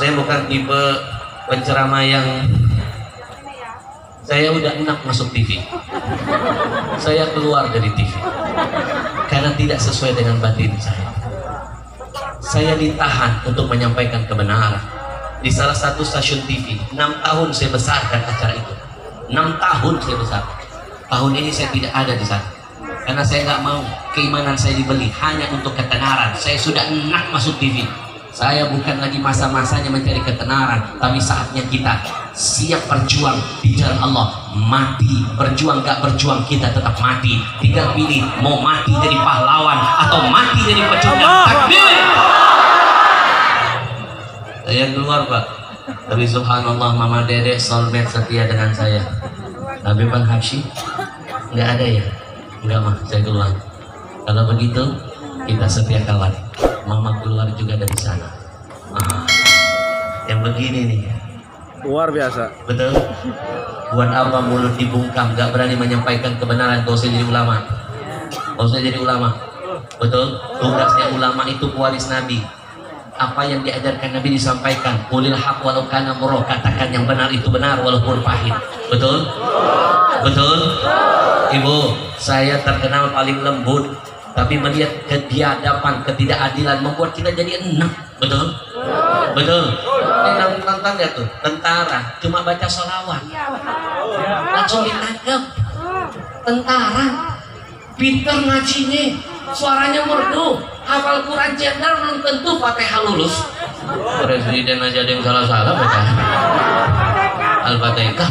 saya bukan tipe penceramah yang saya udah enak masuk TV. Saya keluar dari TV karena tidak sesuai dengan batin saya. Saya ditahan untuk menyampaikan kebenaran di salah satu stasiun TV. 6 tahun saya besarkan acara itu. 6 tahun saya besar. Tahun ini saya tidak ada di sana karena saya nggak mau keimanan saya dibeli hanya untuk ketenaran. Saya sudah enak masuk TV. Saya bukan lagi masa-masanya mencari ketenaran, tapi saatnya kita siap berjuang di jalan Allah. Mati, berjuang gak berjuang, kita tetap mati. Tinggal pilih mau mati jadi pahlawan atau mati jadi pecundang. Takbir. Saya keluar Pak, tapi subhanallah Mama Dede soulmate setia dengan saya. Tapi Bang Habsyi nggak ada ya? Nggak mah, saya keluar. Kalau begitu kita setia kawan. Mama keluar juga dari sana. Yang begini nih Luar biasa. betul. Buat apa mulut dibungkam, gak berani menyampaikan kebenaran? Gak usah jadi ulama, gak usah jadi ulama. Betul. Tugasnya ulama itu pewaris Nabi. Apa yang diajarkan Nabi disampaikan. Qulil haq walau kana murra, katakan yang benar itu benar walaupun pahit. Betul. Betul. Ibu, saya terkenal paling lembut, tapi melihat ketiadapan, ketidakadilan membuat kita jadi enak. Betul. Betul. Ini nonton ya tuh, tentara cuma baca sholawat langsung ditangkap. Tentara pinter ngajinya, suaranya merdu, hafal Quran jenderal, belum tentu Fatihah lulus. Presiden aja ada yang salah-salah baca Al-Fatihah.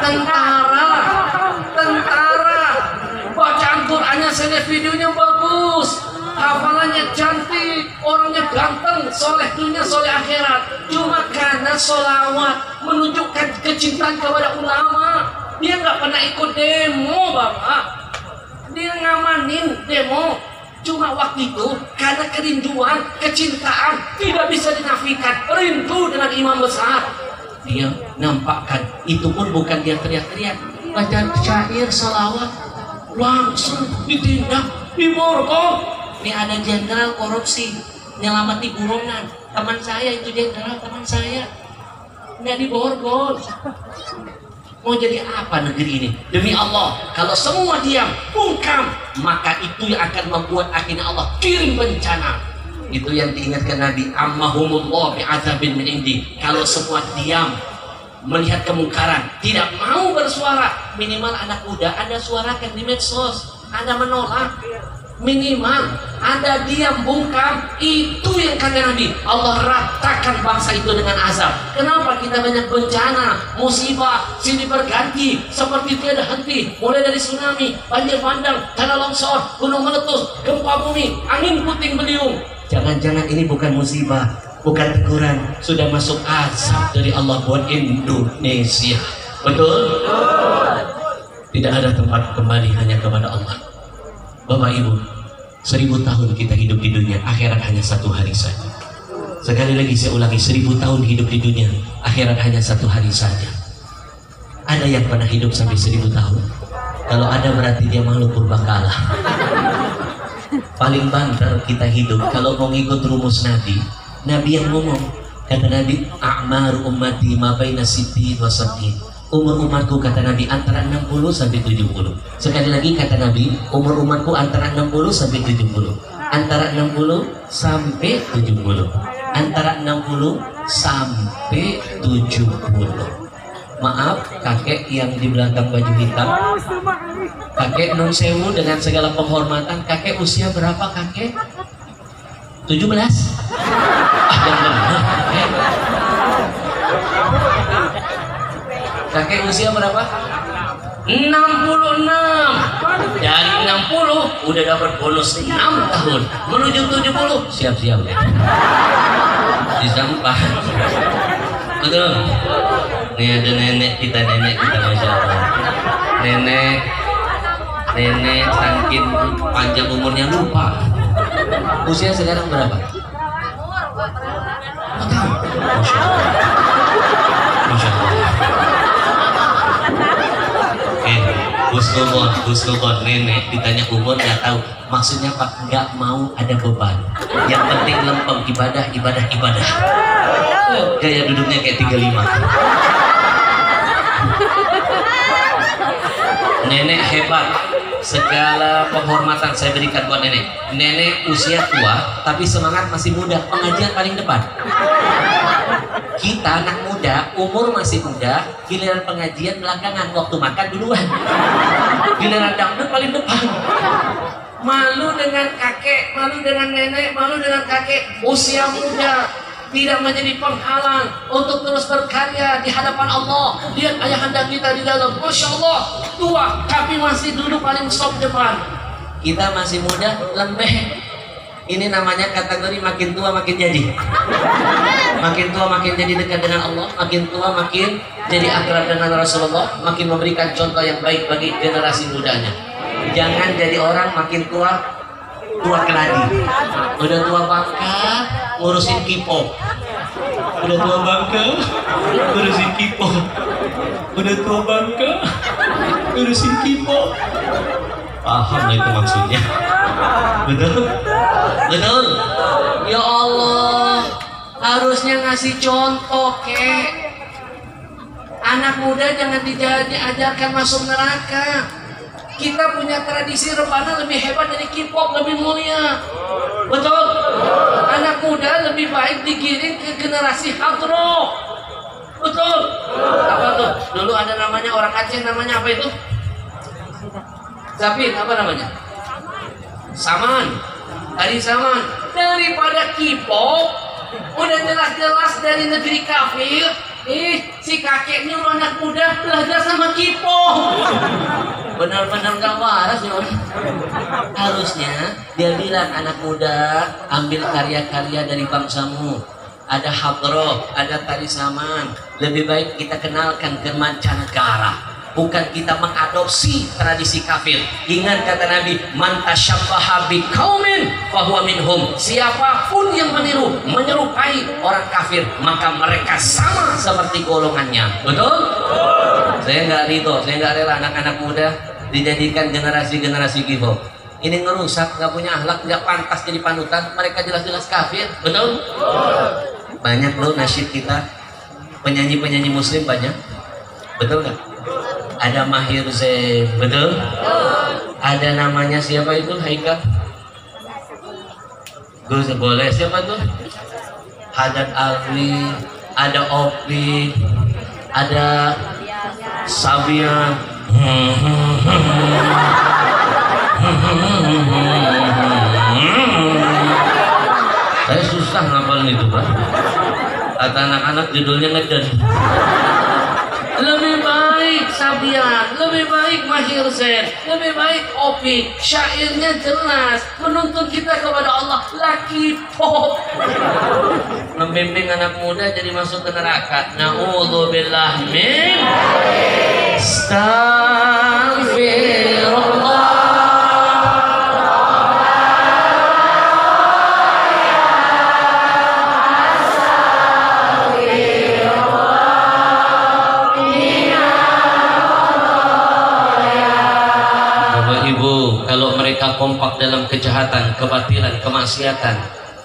Tentara bacaan Qurannya, saya videonya bagus, hafalannya cantik, orangnya ganteng, soleh dunia soleh akhirat, cuma karena sholawat menunjukkan kecintaan kepada ulama. Dia nggak pernah ikut demo Bapak, dia ngamanin demo, cuma waktu itu karena kerinduan, kecintaan tidak bisa dinafikan, rindu dengan imam besar. Dia nampakkan, itu pun bukan dia teriak-teriak, baca syair sholawat langsung ditindak, diborgol. Ini ada jenderal korupsi nyelamati buronan, teman saya itu jenderal, teman saya nggak diborgol. Mau jadi apa negeri ini? Demi Allah, kalau semua diam, bungkam, maka itu yang akan membuat akhirnya Allah kirim bencana. Itu yang diingatkan Nabi, ammahumullah bi'adzabin min indi. Kalau semua diam, melihat kemungkaran, tidak mau bersuara, minimal anak muda Anda suarakan di medsos, Anda menolak. Minimal ada diam bungkam, itu yang kata Nabi, Allah ratakan bangsa itu dengan azab. Kenapa kita banyak bencana, musibah, silih berganti seperti tiada henti, mulai dari tsunami, banjir bandang, tanah longsor, gunung meletus, gempa bumi, angin puting beliung. Jangan-jangan ini bukan musibah, bukan teguran, sudah masuk azab dari Allah buat Indonesia. Betul? Tidak ada tempat kembali hanya kepada Allah. Bapak Ibu, 1000 tahun kita hidup di dunia, akhirat hanya 1 hari saja. Sekali lagi saya ulangi, 1000 tahun hidup di dunia, akhirat hanya 1 hari saja. Ada yang pernah hidup sampai 1000 tahun? Kalau ada berarti dia makhluk purbakala. Paling banter kita hidup kalau mau ngikut rumus Nabi. Nabi yang ngomong, kata Nabi, a'mar ummati ma baina sittin wa sab'in. Umur umatku, kata Nabi, antara 60 sampai 70. Sekali lagi kata Nabi, umur umatku antara 60 sampai 70. Antara 60 sampai 70. Antara 60 sampai 70. Maaf kakek yang di belakang baju hitam, kakek nun sewu, dengan segala penghormatan, kakek usia berapa kakek? 17? Yang benar kakek usia berapa? 66. Dari 60 udah dapat bonus 6 tahun menuju 70. Siap-siap ya, disampah. Betul. Nih ada nenek kita Masya Allah. Nenek saking panjang umurnya lupa. Usia sekarang berapa? Oh, tahu. Masya Allah. Masya Allah. Husnudon nenek ditanya umur nggak tahu, maksudnya Pak nggak mau ada beban, yang penting lempeng ibadah. Gaya duduknya kayak 35. Nenek hebat, segala penghormatan saya berikan buat nenek. Nenek usia tua tapi semangat masih muda, pengajian paling depan. Kita anak muda, umur masih muda, giliran pengajian belakangan, waktu makan duluan. Giliran dangdut paling depan. Malu dengan kakek, malu dengan nenek, malu dengan kakek, usia muda tidak menjadi penghalang untuk terus berkarya di hadapan Allah. Lihat ayahanda kita di dalam, Masya Allah, tua tapi masih duduk paling stop depan. Kita masih muda, lembek. Ini namanya kategori makin tua makin jadi. Makin tua makin jadi dekat dengan Allah, makin tua makin jadi akrab dengan Rasulullah, makin memberikan contoh yang baik bagi generasi mudanya. Jangan jadi orang makin tua keladi. Udah tua bangka ngurusin kipo. Udah tua bangka ngurusin kipo. Udah tua bangka ngurusin kipo. Paham itu maksudnya? Betul? Betul? Ya Allah, harusnya ngasih contoh kek. Anak muda jangan diajarkan masuk neraka. Kita punya tradisi rebana lebih hebat dari K-pop, lebih mulia. Betul? Anak muda lebih baik digiring ke generasi hard rock. Betul? Apa tuh? Dulu ada namanya orang Aceh, namanya apa itu? Zapin, apa namanya? Saman. Tadi Saman. Daripada K-pop, udah jelas-jelas dari negeri kafir. Si kakek nyuruh anak muda belajar sama K-pop. Benar-benar gak waras ya. Harusnya dia bilang, anak muda ambil karya-karya dari bangsamu. Ada hadroh, ada tari saman. Lebih baik kita kenalkan ke mancanegara, bukan kita mengadopsi tradisi kafir. Ingat kata Nabi, man tasyabbaha biqaumin fahuwa minhum. Siapapun yang menyerupai orang kafir, maka mereka sama seperti golongannya. Betul? Saya nggak ridho, saya nggak rela anak-anak muda dijadikan generasi K-pop. Ini ngerusak, nggak punya akhlak, nggak pantas jadi panutan. Mereka jelas-jelas kafir. Betul? Banyak loh nasyid kita, penyanyi-penyanyi muslim banyak. Betul nggak? Ada Mahir Zain, betul? Ada namanya siapa itu, Haikal? Gus boleh, siapa tuh? Haddad Alwi, ada Opi, ada Sabian. Saya susah ngapalin itu, Pak. Kata anak-anak judulnya ngeden. Lebih baik Sabian, lebih baik Mahir Zain, lebih baik Opi. Syairnya jelas, menuntun kita kepada Allah. Laki pop membimbing anak muda jadi masuk ke neraka. Na'udzubillah min Astaghfirullah. Kalau mereka kompak dalam kejahatan, kebatilan, kemaksiatan,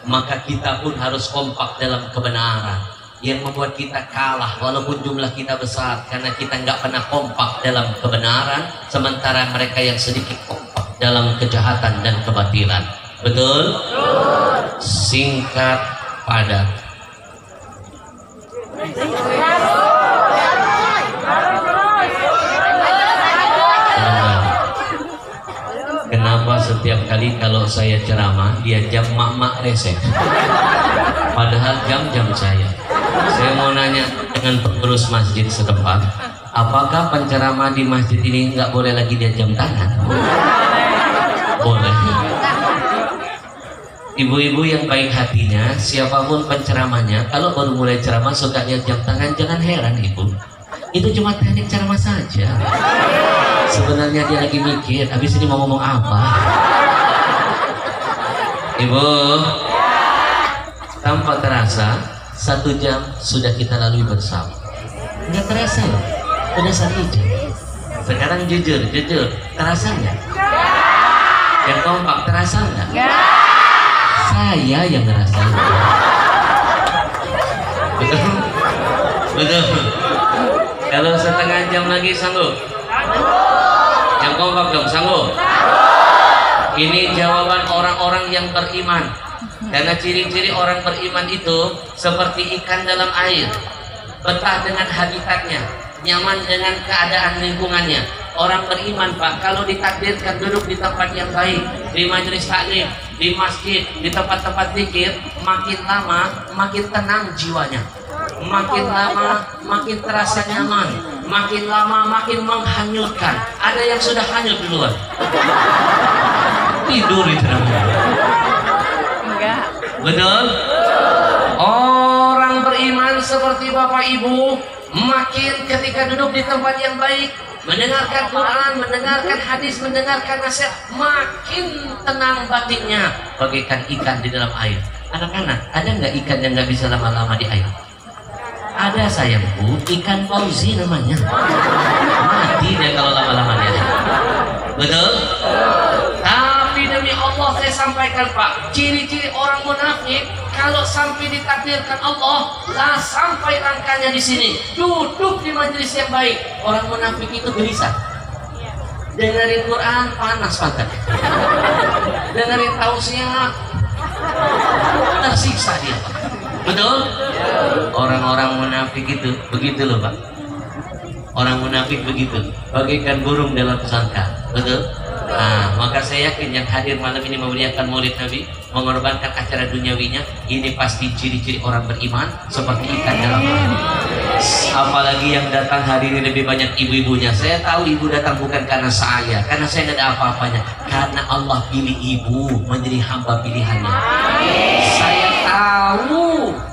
maka kita pun harus kompak dalam kebenaran. Yang membuat kita kalah walaupun jumlah kita besar, karena kita nggak pernah kompak dalam kebenaran, sementara mereka yang sedikit kompak dalam kejahatan dan kebatilan. Betul? Singkat, padat. Kenapa setiap kali kalau saya ceramah dia jam mak-mak resep, padahal jam-jam saya mau nanya dengan pengurus masjid setempat, apakah penceramah di masjid ini nggak boleh lagi dia jam tangan? Boleh. Ibu-ibu yang baik hatinya, siapapun penceramahnya, kalau baru mulai ceramah suka lihat jam tangan, jangan heran ibu, itu cuma teknik ceramah saja. Sebenarnya dia lagi mikir, habis ini mau ngomong apa. Ibu, tanpa terasa 1 jam sudah kita lalui bersama. Nggak terasa loh, udah 1 jam. Sekarang jujur, terasa nggak? Yang kompak terasa nggak? Saya yang ngerasain. Betul? Betul. Kalau setengah jam lagi sanggup? Yang kompak dong, sanggup? Ini jawaban orang-orang yang beriman. Karena ciri-ciri orang beriman itu seperti ikan dalam air, betah dengan habitatnya, nyaman dengan keadaan lingkungannya. Orang beriman, Pak, kalau ditakdirkan duduk di tempat yang baik, di majelis taklim, di masjid, di tempat-tempat zikir, makin lama makin tenang jiwanya, makin lama makin terasa nyaman, makin lama makin menghanyutkan. Ada yang sudah hanyut duluan, tidur itu namanya. Enggak. Betul? Orang beriman seperti Bapak Ibu, makin ketika duduk di tempat yang baik, mendengarkan Quran, mendengarkan hadis, mendengarkan nasihat, makin tenang batinnya, bagaikan ikan di dalam air. Anak-anak, ada nggak ikan yang nggak bisa lama-lama di air? Ada sayangku, ikan pausi namanya. Mati dia kalau lama-lama di air. Betul? Tapi demi Allah saya sampaikan, Pak, ciri-ciri orang munafik kalau sampai ditakdirkan Allah lah sampai rangkanya di sini, duduk di majelis yang baik, orang munafik itu gelisah. Dengerin Quran panas pantatnya, dengerin tausiah tersiksa dia. Betul? Orang-orang munafik itu begitu loh, Pak. Orang munafik begitu, bagaikan burung dalam sangkar. Betul? Nah, maka saya yakin yang hadir malam ini memuliakan maulid Nabi, mengorbankan acara duniawinya, ini pasti ciri-ciri orang beriman seperti ikan dalam air. Apalagi yang datang hari ini lebih banyak ibu-ibunya. Saya tahu ibu datang bukan karena saya nggak ada apa-apanya, karena Allah pilih ibu menjadi hamba pilihannya.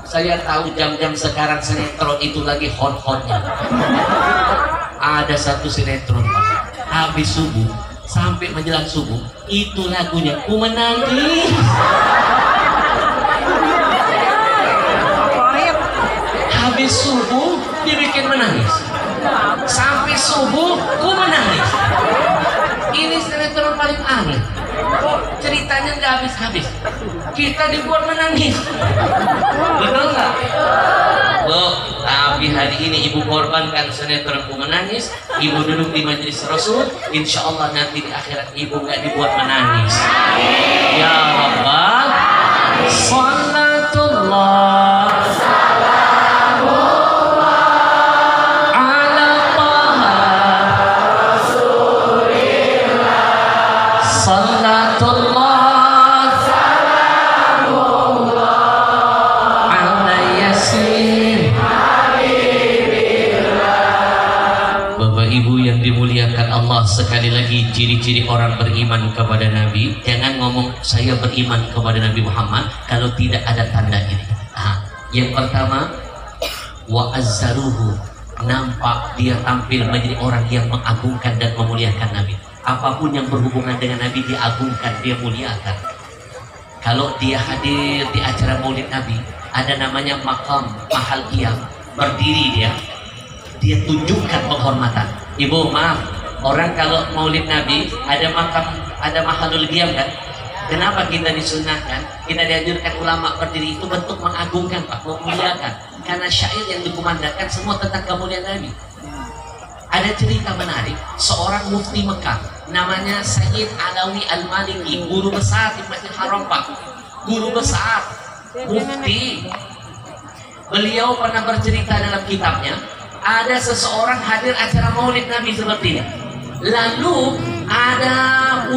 Saya tahu jam-jam sekarang sinetron itu lagi hot-hotnya. Ada satu sinetron, Pak, habis subuh sampai menjelang subuh itu lagunya Ku Menangis. Habis subuh dibikin menangis, sampai subuh Ku Menangis. Ini sinetron paling aneh, ceritanya nggak habis-habis, kita dibuat menangis. Betul nggak? Loh, tapi hari ini ibu korbankan sinetron Ku Menangis, ibu duduk di majelis Rasul, insya Allah nanti di akhirat ibu nggak dibuat menangis. Ya Rabbal Salatullah ala Taha Rasulillah, Salatullah ala Yasin. Bapak Ibu yang dimuliakan Allah, sekali lagi ciri-ciri orang beriman kepada Nabi, jangan ngomong saya beriman kepada Nabi Muhammad kalau tidak ada tanda ini. Yang pertama, wa azzaruhu, nampak dia tampil menjadi orang yang mengagungkan dan memuliakan Nabi. Apapun yang berhubungan dengan Nabi diagungkan, dia muliakan. Kalau dia hadir di acara maulid Nabi, ada namanya makam, mahal qiyam, berdiri dia tunjukkan penghormatan. Ibu maaf, orang kalau maulid Nabi ada makam, ada mahalul qiyam kan? Kenapa kita disunahkan, kita dianjurkan ulama berdiri, itu bentuk mengagungkan, Pak, memuliakan. Karena syair yang dikumandangkan semua tentang kemuliaan Nabi. Ada cerita menarik, seorang mufti Mekah namanya Sayyid Alawi Al-Maliki, guru besar di Masjid Haram, Pak, guru besar, mufti. Beliau pernah bercerita dalam kitabnya, ada seseorang hadir acara maulid Nabi seperti ini, lalu ada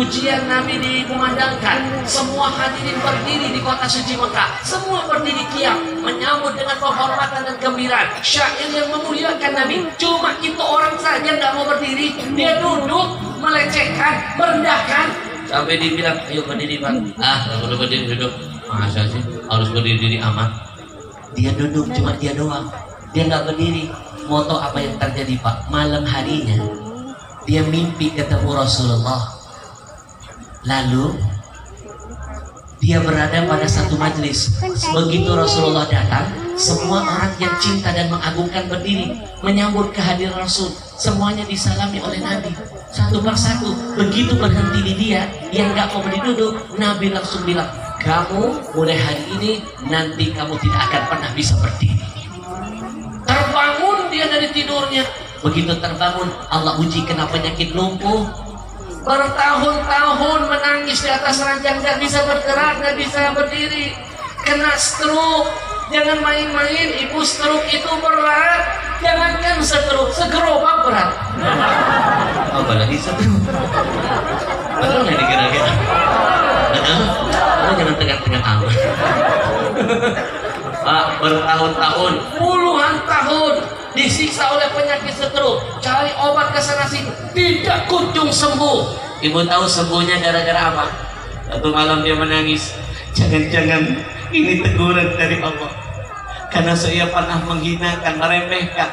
ujian Nabi dikumandangkan, semua hadirin berdiri di kota suci Mekah, semua berdiri qiyam menyambut dengan penghormatan dan gembiraan, syair yang memuliakan Nabi. Cuma itu orang saja nggak mau berdiri, dia duduk melecehkan, merendahkan, sampai dibilang ayo berdiri, Pak. Nggak perlu berdiri, duduk. Masa sih harus berdiri amat? Dia duduk, cuma dia doang, dia nggak berdiri. Mau tahu apa yang terjadi, Pak? Malam harinya dia mimpi ketemu Rasulullah. Lalu Dia berada pada satu majelis. Begitu Rasulullah datang, semua orang yang cinta dan mengagungkan berdiri menyambut kehadiran Rasul. Semuanya disalami oleh Nabi satu persatu. Begitu berhenti di dia yang gak mau berdiri duduk, Nabi langsung bilang, kamu mulai hari ini nanti kamu tidak akan pernah bisa berdiri. Terbangun dia dari tidurnya. Begitu terbangun, Allah uji kena penyakit lumpuh. Bertahun-tahun menangis di atas ranjang, gak bisa bergerak, gak bisa berdiri, kena stroke. Jangan main-main, ibu, stroke itu berat. Jangankan stroke, segerobak berat. Apalagi stroke. Betul nggak dikira-kira? Jangan tegang-tegang amat. Pak, bertahun-tahun, puluhan tahun disiksa oleh penyakit stroke, cari obat ke sana sini, tidak kunjung sembuh. Ibu tahu sembuhnya gara-gara apa? Satu malam dia menangis, jangan-jangan ini teguran dari Allah, karena saya pernah menghinakan, meremehkan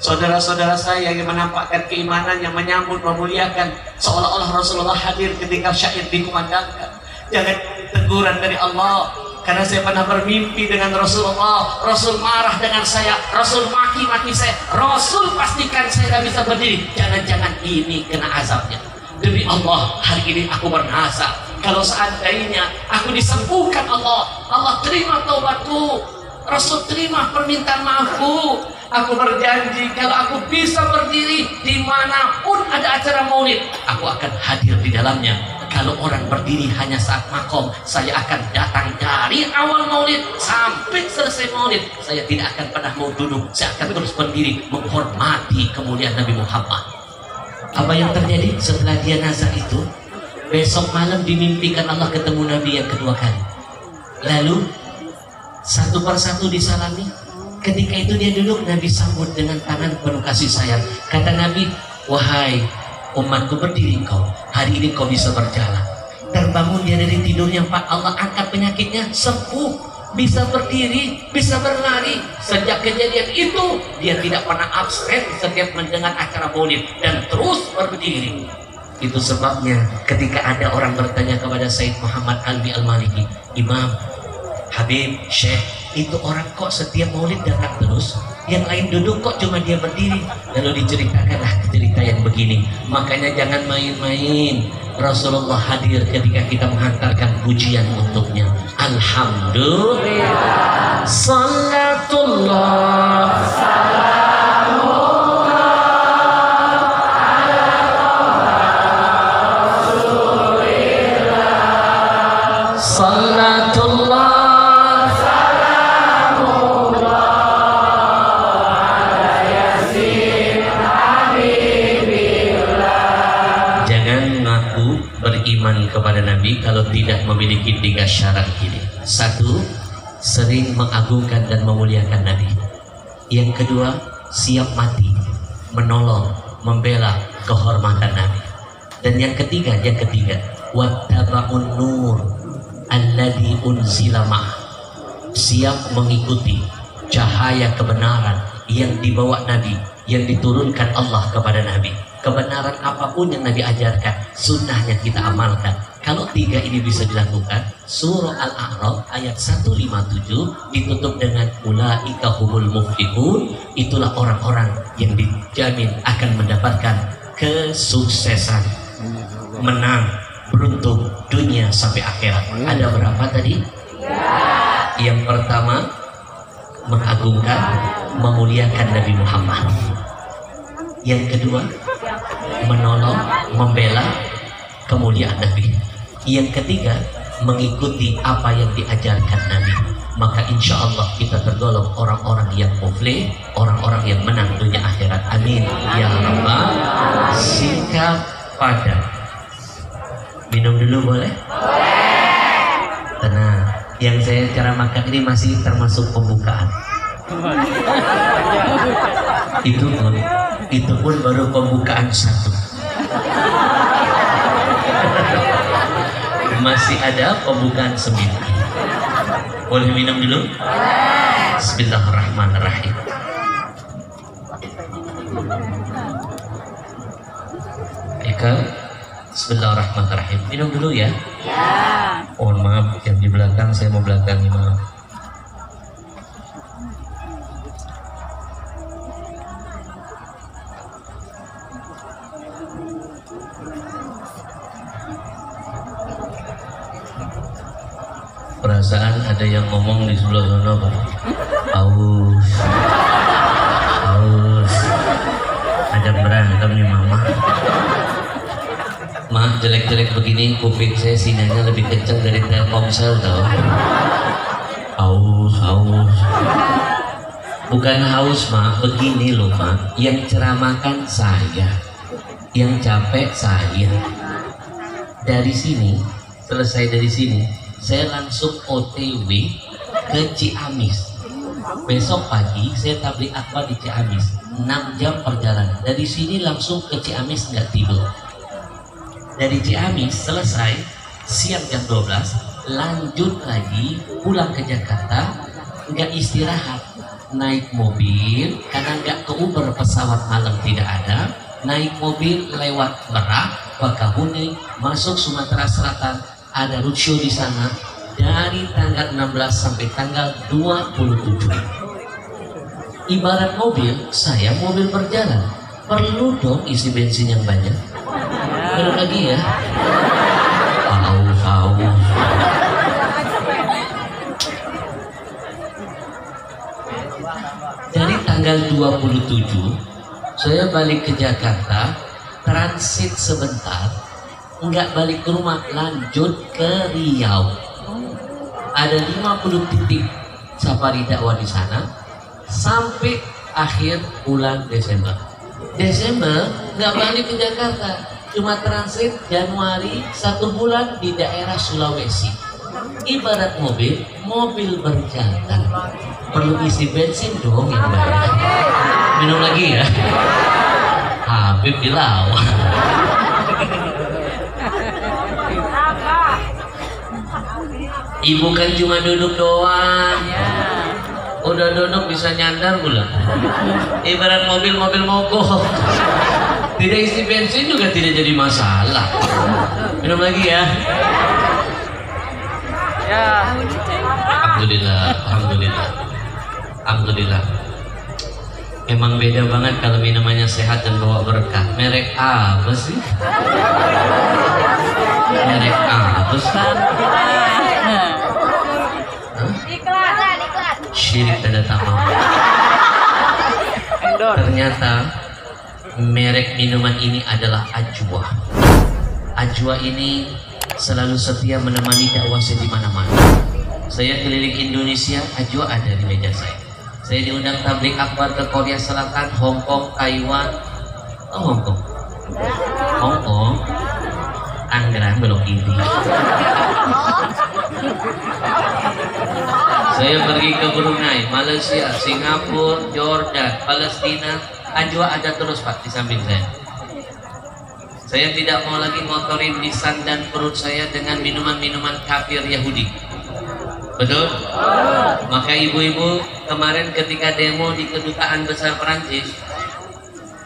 saudara-saudara saya yang menampakkan keimanan, yang menyambut, memuliakan, seolah-olah Rasulullah hadir ketika syair dikumandangkan. Jangan teguran dari Allah, karena saya pernah bermimpi dengan Rasulullah. Rasul marah dengan saya, Rasul maki-maki saya, Rasul pastikan saya tidak bisa berdiri. Jangan-jangan ini kena azabnya. Demi Allah, hari ini aku bernazar, kalau seandainya aku disembuhkan Allah, Allah terima taubatku, Rasul terima permintaan maafku. Aku berjanji kalau aku bisa berdiri dimanapun ada acara maulid, aku akan hadir di dalamnya. Kalau orang berdiri hanya saat makom, saya akan datang dari awal maulid sampai selesai maulid. Saya tidak akan pernah mau duduk, saya akan terus berdiri menghormati kemuliaan Nabi Muhammad. Apa yang terjadi setelah dia nazar itu? Besok malam dimimpikan Allah ketemu Nabi yang kedua kali. Lalu satu persatu disalami. Ketika itu dia duduk, Nabi sambut dengan tangan penuh kasih sayang. Kata Nabi, wahai umatku, berdiri kau, hari ini kau bisa berjalan. Terbangun dia dari tidurnya, Pak, Allah angkat penyakitnya, sembuh, bisa berdiri, bisa berlari. Sejak kejadian itu dia tidak pernah absen setiap mendengar acara maulid dan terus berdiri. Itu sebabnya ketika ada orang bertanya kepada Said Muhammad Alwi Al-Maliki, Imam, Habib, Syekh, itu orang kok setiap maulid datang terus, yang lain duduk kok cuma dia berdiri? Lalu diceritakanlah cerita yang begini. Makanya jangan main-main. Rasulullah hadir ketika kita menghantarkan pujian untuknya. Alhamdulillah, salatullah, salamullah ala Rasulillah, salatullah, beriman kepada Nabi kalau tidak memiliki 3 syarat ini. 1, sering mengagungkan dan memuliakan Nabi. Yang kedua, siap mati menolong, membela kehormatan Nabi. Dan yang ketiga, wattaba'un nur alladzi unzila ma'ah, siap mengikuti cahaya kebenaran yang dibawa Nabi, yang diturunkan Allah kepada Nabi. Kebenaran apapun yang Nabi ajarkan, sunnahnya kita amalkan. Kalau 3 ini bisa dilakukan, surah Al-A'raf ayat 157 ditutup dengan ulaika humul muflihun, itulah orang-orang yang dijamin akan mendapatkan kesuksesan, menang, beruntung dunia sampai akhirat. Ada berapa tadi? Yang pertama, mengagungkan, memuliakan Nabi Muhammad. Yang kedua, menolong, membela kemuliaan Nabi. Yang ketiga, mengikuti apa yang diajarkan Nabi. Maka insya Allah kita tergolong orang-orang yang muflih, orang-orang yang menang dunia akhirat. Amin ya rabbal. Sikap pada. Minum dulu boleh? Tenang, yang saya cara makan ini masih termasuk pembukaan. Itu pun baru pembukaan 1. Masih ada pembukaan 9. Boleh minum dulu? Bismillahirrahmanirrahim. Eka, Bismillahirrahmanirrahim. Minum dulu ya. Mohon maaf yang di belakang, saya mau belakangi, maaf. Perasaan ada yang ngomong di sebelah sana, Pak. Aus, aus, ada berantem nih mama. Maaf jelek-jelek begini, kuping saya sinyalnya lebih kencang dari Telkomsel tau. Aus, aus. Bukan haus, Mak, begini loh, Mak. Yang ceramahkan saya, yang capek saya. Dari sini, selesai dari sini, saya langsung OTW ke Ciamis. Besok pagi saya tabligh akbar di Ciamis, 6 jam perjalanan. Dari sini langsung ke Ciamis, nggak tidur. Dari Ciamis selesai, siang jam 12, lanjut lagi pulang ke Jakarta, nggak istirahat. Naik mobil, karena nggak ke Uber, pesawat malam tidak ada. Naik mobil lewat Merak, Bakahuni, masuk Sumatera Selatan. Ada roadshow di sana dari tanggal 16 sampai tanggal 27. Ibarat mobil, saya mobil berjalan, perlu dong isi bensin yang banyak. Perlu lagi ya. Haus. Dari tanggal 27 saya balik ke Jakarta, transit sebentar, nggak balik ke rumah, lanjut ke Riau. Ada 50 titik safari dakwah di sana sampai akhir bulan Desember. Desember nggak balik ke Jakarta, cuma transit Januari 1 bulan di daerah Sulawesi. Ibarat mobil berjalan, perlu isi bensin dong yang banyak. Minum lagi ya, Habib dilawan. Ibu kan cuma duduk doang, udah duduk bisa nyandar pula. Ibarat mobil mogok, tidak isi bensin juga tidak jadi masalah. Minum lagi ya. Alhamdulillah. Emang beda banget kalau minumannya sehat dan bawa berkah. Merek apa sih? Merek apa sih? Iklan. Syirik tanda tamam. Ternyata merek minuman ini adalah Ajwa. Ajwa ini selalu setia menemani dakwah saya di mana-mana. Saya keliling Indonesia, Ajwa ada di meja saya. Saya diundang tabligh akbar ke Korea Selatan, Hong Kong, Taiwan. Oh, Hong Kong, Tangerang belum ini. Saya pergi ke Brunei, Malaysia, Singapura, Jordan, Palestina. Ajwa ada terus Pak di samping saya. Saya tidak mau lagi ngotorin lisan dan perut saya dengan minuman-minuman kafir Yahudi. Betul? Maka ibu-ibu kemarin ketika demo di Kedutaan Besar Perancis,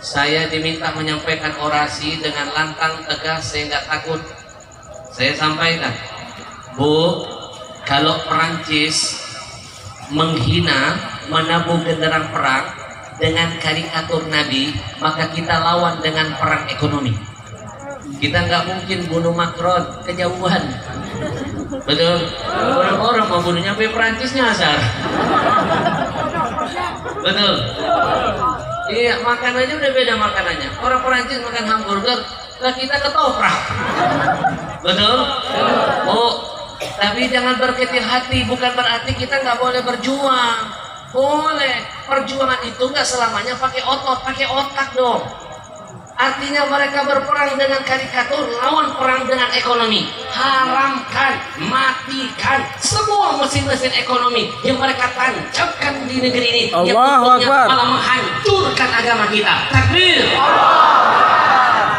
saya diminta menyampaikan orasi dengan lantang, tegas, saya nggak takut. Saya sampaikan, Bu, kalau Perancis menghina, menabuh genderang perang dengan karikatur Nabi, maka kita lawan dengan perang ekonomi. Kita nggak mungkin bunuh Macron, kejauhan. Betul? Orang mau bunuhnya sampai Perancis nyasar. Betul? Iya, makan aja udah beda makanannya. Orang Perancis makan hamburger, lah kita ketoprak. Betul? Oh, tapi jangan berkecil hati, bukan berarti kita nggak boleh berjuang. Boleh, perjuangan itu nggak selamanya pakai otot, pakai otak dong. Artinya mereka berperang dengan karikatur, lawan perang dengan ekonomi. Haramkan, matikan semua mesin-mesin ekonomi yang mereka tancapkan di negeri ini. Yang tentunya malah menghancurkan agama kita. Takbir!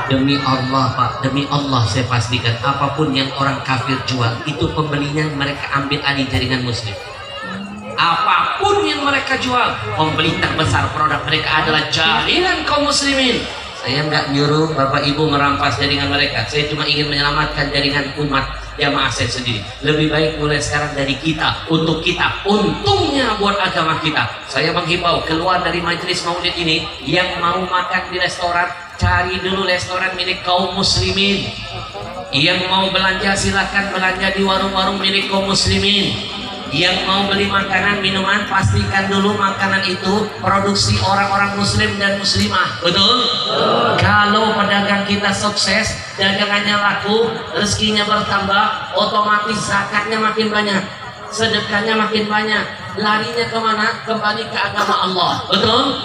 Demi Allah Pak, demi Allah saya pastikan apapun yang orang kafir jual, itu pembelinya mereka ambil alih jaringan muslim. Apapun yang mereka jual, pembeli terbesar produk mereka adalah jaringan kaum muslimin. Saya nggak nyuruh Bapak Ibu merampas jaringan mereka. Saya cuma ingin menyelamatkan jaringan umat jamaah saya sendiri. Lebih baik mulai sekarang dari kita, untuk kita, untungnya buat agama kita. Saya menghimbau keluar dari majelis maulid ini, yang mau makan di restoran, cari dulu restoran milik kaum muslimin. Yang mau belanja silahkan belanja di warung-warung milik kaum muslimin. Yang mau beli makanan minuman, pastikan dulu makanan itu produksi orang-orang muslim dan muslimah. Betul? Kalau pedagang kita sukses, dagangannya laku, rezekinya bertambah, otomatis zakatnya makin banyak, sedekahnya makin banyak. Larinya kemana? Kembali ke agama Allah. Betul?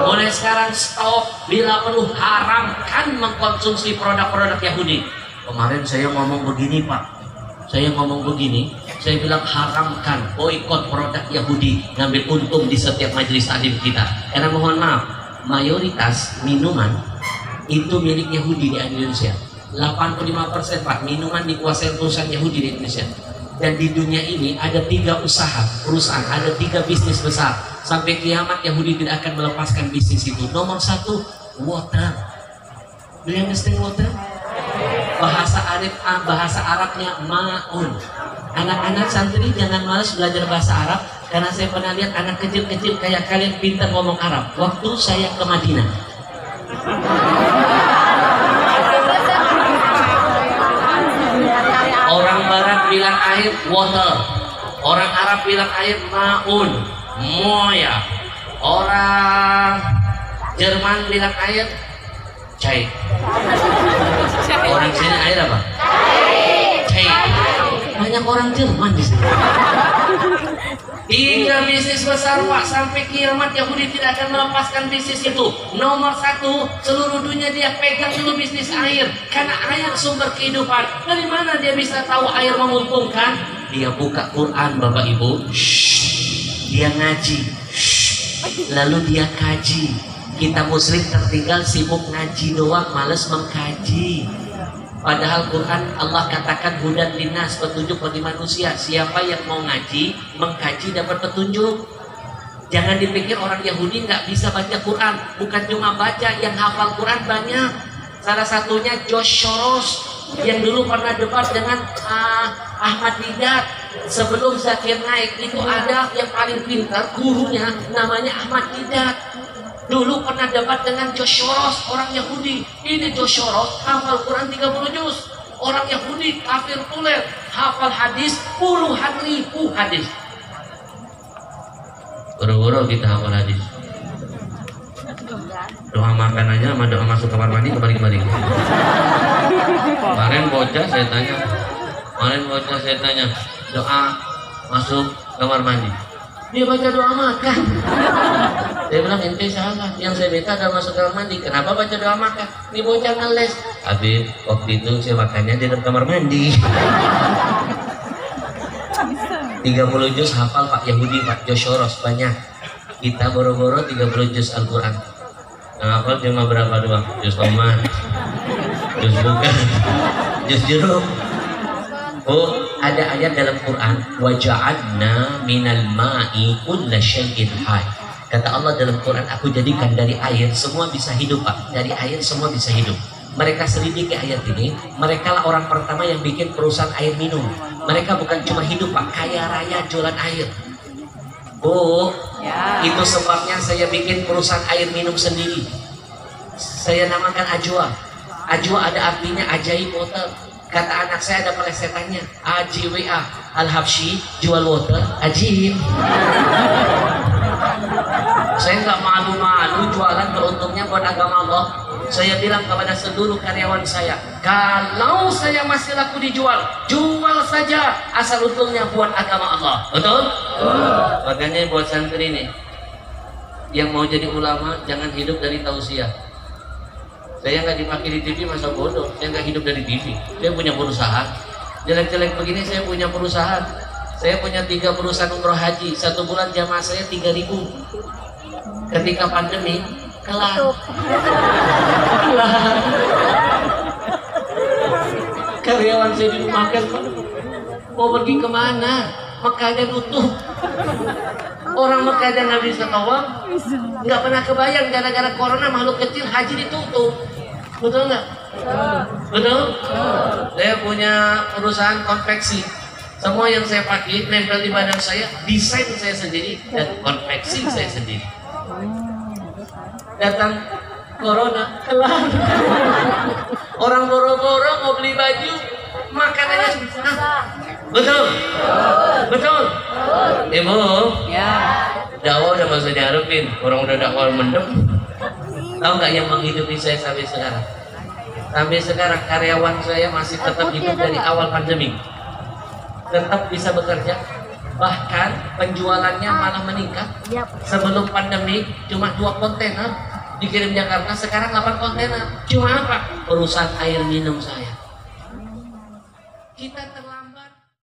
Mulai sekarang stop, bila perlu haramkan mengkonsumsi produk-produk Yahudi. Kemarin saya ngomong begini Pak, saya bilang haramkan boikot produk Yahudi, ngambil untung di setiap majelis taklim kita. Karena mohon maaf, mayoritas minuman itu milik Yahudi di Indonesia. 85% Pak, minuman dikuasai perusahaan Yahudi di Indonesia. Dan di dunia ini ada 3 perusahaan, ada 3 bisnis besar. Sampai kiamat Yahudi tidak akan melepaskan bisnis itu. Nomor 1, water. Do you understand water? Bahasa Arabnya ma'un. Anak-anak santri jangan malas belajar bahasa Arab, karena saya pernah lihat anak kecil-kecil kayak kalian pintar ngomong Arab waktu saya ke Madinah. Orang Barat bilang air water, orang Arab bilang air ma'un, moya, orang Jerman bilang air cai. Orang sini air apa? Cai. Banyak orang Jerman di sini. 3 bisnis besar Pak, sampai kiamat Yahudi tidak akan melepaskan bisnis itu. Nomor 1, seluruh dunia dia pegang dulu bisnis air, karena air sumber kehidupan. Dari mana dia bisa tahu air menguntungkan? Dia buka Quran Bapak Ibu, dia ngaji, lalu dia kaji. Kita muslim tertinggal sibuk ngaji doang, males mengkaji. Padahal Quran Allah katakan hudan linnas, petunjuk bagi manusia. Siapa yang mau ngaji, mengkaji dapat petunjuk. Jangan dipikir orang Yahudi nggak bisa baca Quran. Bukan cuma baca, yang hafal Quran banyak. Salah satunya George Soros yang dulu pernah debat dengan Ahmad Didat. Sebelum Zakir Naik itu ada yang paling pintar, gurunya namanya Ahmad Didat. Dulu pernah debat dengan George Soros, orang Yahudi. Ini George Soros hafal Quran 30 juz. Orang Yahudi kafir tulen, hafal hadis puluhan ribu hadis. Boro-boro kita hafal hadis. Doa makan aja sama doa masuk kamar mandi kembali-kembali. Kemarin bocah saya tanya, doa masuk kamar mandi. Dia baca doa makan. Dia bilang ente salah, yang saya minta adalah masuk kamar mandi. Kenapa baca doa makan? Ini bocah ngeles. Habis waktu itu saya makannya di dalam kamar mandi. 30 juz hafal Pak Yahudi, Pak George Soros banyak. Kita boro-boro 30 juz Al-Quran. Yang hafal cuma berapa doang? Juz tomat, juz bukan, juz jeruk. Oh, ada ayat dalam Quran, wa ja'alna minal ma'i kulla syai'in hayy. Kata Allah dalam Quran, aku jadikan dari air semua bisa hidup Pak. Dari air semua bisa hidup. Mereka selidiki ayat ini, mereka lah orang pertama yang bikin perusahaan air minum. Mereka bukan cuma hidup Pak, kaya raya jualan air. Bu, itu sebabnya saya bikin perusahaan air minum sendiri. Saya namakan Ajwa. Ajwa ada artinya ajaib water. Kata anak saya ada pelesetannya, AJWA, Al-Habsyi, jual water, ajib. Saya nggak malu-malu jualan, beruntungnya buat agama Allah. Saya bilang kepada seluruh karyawan saya, kalau saya masih laku dijual, jual saja, asal untungnya buat agama Allah. Betul? Makanya buat santri ini yang mau jadi ulama, jangan hidup dari tausiah. Saya nggak dipakai di TV, masa bodoh. Saya nggak hidup dari TV. Saya punya perusahaan. Jelek-jelek begini saya punya perusahaan. Saya punya 3 perusahaan umroh haji. 1 bulan jamaah saya 3.000. Ketika pandemi kelar. Karyawan saya dirumahkan, mau pergi kemana? Mekahnya tutup. Orang Mekah aja nggak bisa tawaf, nggak pernah kebayang gara-gara corona makhluk kecil haji ditutup. Betul nggak? Betul? Saya punya perusahaan konveksi. Semua yang saya pakai nempel di badan saya, desain saya sendiri dan konveksi saya sendiri. Datang corona, kelar. Orang boro-boro mau beli baju, makanannya susah. Betul? Betul? Ibu? Ya. Dakwah udah gak usah diharapin, orang udah dakwah mendem. Tahu nggak yang menghidupi saya sampai sekarang? Sampai sekarang karyawan saya masih tetap hidup dari awal pandemi. Tetap bisa bekerja, bahkan penjualannya malah meningkat. Sebelum pandemi cuma 2 kontainer dikirim Jakarta, sekarang 8 kontainer. Cuma apa? Urusan air minum saya.